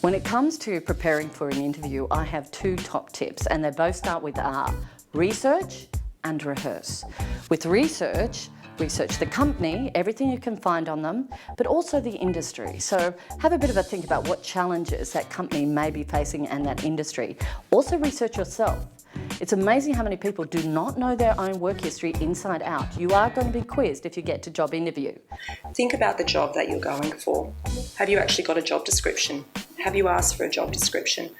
When it comes to preparing for an interview, I have two top tips, and they both start with R: research and rehearse. With research the company, everything you can find on them, but also the industry. So have a bit of a think about what challenges that company may be facing and that industry. Also research yourself. It's amazing how many people do not know their own work history inside out. You are going to be quizzed if you get to job interview. Think about the job that you're going for. Have you actually got a job description? Have you asked for a job description?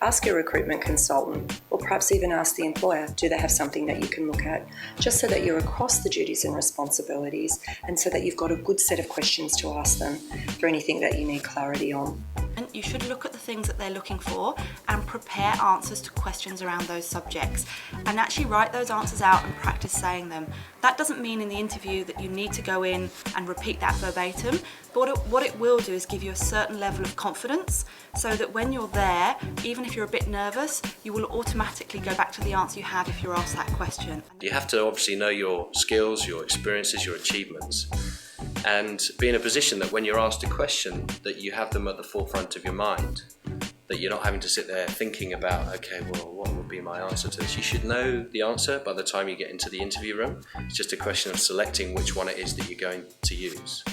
Ask your recruitment consultant, or perhaps even ask the employer, do they have something that you can look at? Just so that you're across the duties and responsibilities, and so that you've got a good set of questions to ask them for anything that you need clarity on. And you should look at the things that they're looking for and prepare answers to questions around those subjects, and actually write those answers out and practice saying them. That doesn't mean in the interview that you need to go in and repeat that verbatim, but what it will do is give you a certain level of confidence, so that when you're there, even if you're a bit nervous, you will automatically go back to the answer you have if you're asked that question. You have to obviously know your skills, your experiences, your achievements, and be in a position that when you're asked a question, that you have them at the forefront of your mind, that you're not having to sit there thinking about, okay, well, what would be my answer to this? You should know the answer by the time you get into the interview room. It's just a question of selecting which one it is that you're going to use.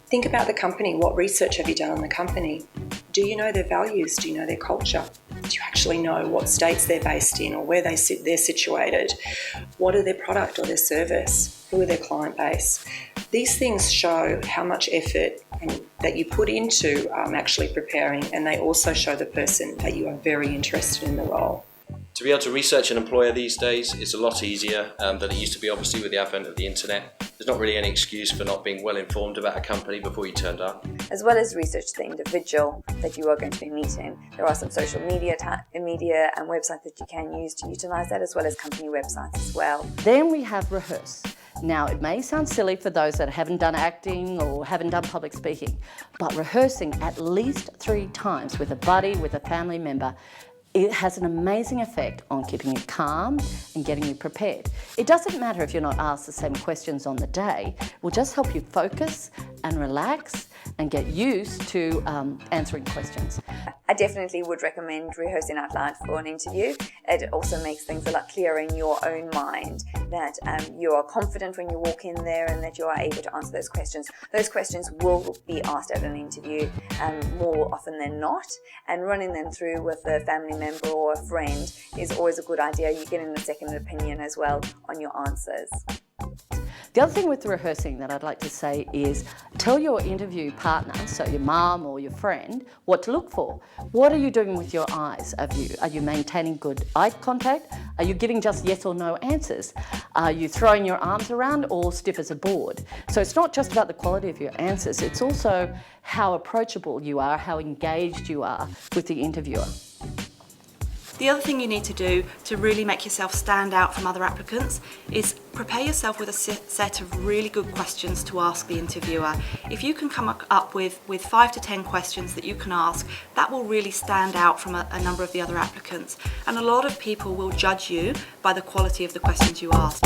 Think about the company. What research have you done on the company? Do you know their values? Do you know their culture? Do you actually know what states they're based in, or where they're situated? What are their product or their service? Who are their client base? These things show how much effort that you put into actually preparing, and they also show the person that you are very interested in the role. To be able to research an employer these days is a lot easier than it used to be, obviously, with the advent of the internet. There's not really any excuse for not being well informed about a company before you turned up. As well as research the individual that you are going to be meeting, there are some social media and websites that you can use to utilise that, as well as company websites as well. Then we have rehearse. Now, it may sound silly for those that haven't done acting or haven't done public speaking, but rehearsing at least 3 times with a buddy, with a family member, it has an amazing effect on keeping you calm and getting you prepared. It doesn't matter if you're not asked the same questions on the day. It will just help you focus and relax and get used to answering questions. I definitely would recommend rehearsing out loud for an interview. It also makes things a lot clearer in your own mind, that you are confident when you walk in there and that you are able to answer those questions. Those questions will be asked at an interview more often than not, and running them through with a family member or a friend is always a good idea. You're getting a second opinion as well on your answers. The other thing with rehearsing that I'd like to say is tell your interview partner, so your mum or your friend, what to look for. What are you doing with your eyes? Are you maintaining good eye contact? Are you giving just yes or no answers? Are you throwing your arms around or stiff as a board? So it's not just about the quality of your answers, it's also how approachable you are, how engaged you are with the interviewer. The other thing you need to do to really make yourself stand out from other applicants is prepare yourself with a set of really good questions to ask the interviewer. If you can come up with 5 to 10 questions that you can ask, that will really stand out from a number of the other applicants. And a lot of people will judge you by the quality of the questions you ask.